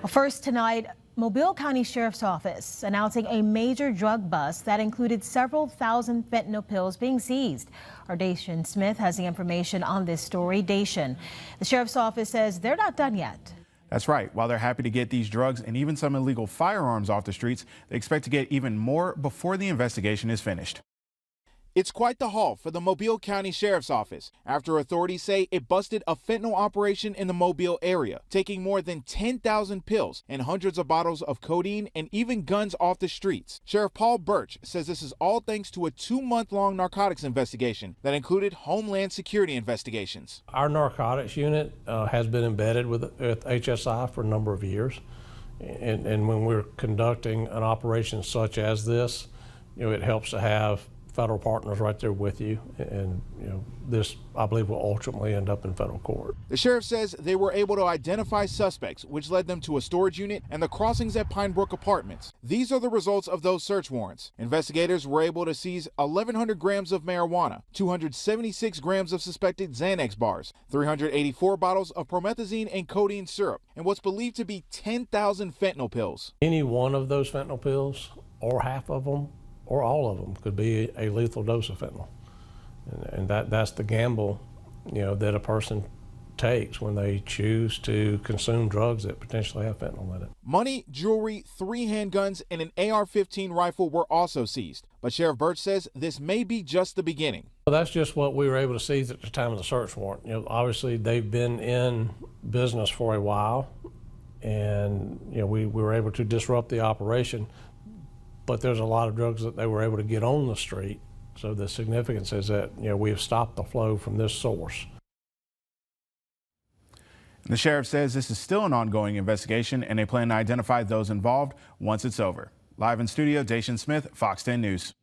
First tonight, Mobile County Sheriff's Office announcing a major drug bust that included several thousand fentanyl pills being seized. Our Dacian Smith has the information on this story. Dacian, the Sheriff's Office says they're not done yet. That's right. While they're happy to get these drugs and even some illegal firearms off the streets, they expect to get even more before the investigation is finished. It's quite the haul for the Mobile County Sheriff's Office after authorities say it busted a fentanyl operation in the Mobile area, taking more than 10,000 pills and hundreds of bottles of codeine and even guns off the streets. Sheriff Paul Birch says this is all thanks to a 2-month-long narcotics investigation that included Homeland Security investigations. Our narcotics unit has been embedded with HSI for a number of years, and when we're conducting an operation such as this, it helps to have federal partners right there with you, and this, I believe, will ultimately end up in federal court. The sheriff says they were able to identify suspects, which led them to a storage unit and the crossings at Pine Brook Apartments. These are the results of those search warrants. Investigators were able to seize 1,100 grams of marijuana, 276 grams of suspected Xanax bars, 384 bottles of promethazine and codeine syrup, and what's believed to be 10,000 fentanyl pills. Any one of those fentanyl pills, or half of them, or all of them, could be a lethal dose of fentanyl. And that's the gamble, that a person takes when they choose to consume drugs that potentially have fentanyl in it. Money, jewelry, 3 handguns, and an AR-15 rifle were also seized. But Sheriff Birch says this may be just the beginning. Well, that's just what we were able to seize at the time of the search warrant. Obviously they've been in business for a while, and we were able to disrupt the operation. But there's a lot of drugs that they were able to get on the street. So the significance is that, we have stopped the flow from this source. The sheriff says this is still an ongoing investigation, and they plan to identify those involved once it's over. Live in studio, Dacian Smith, Fox 10 News.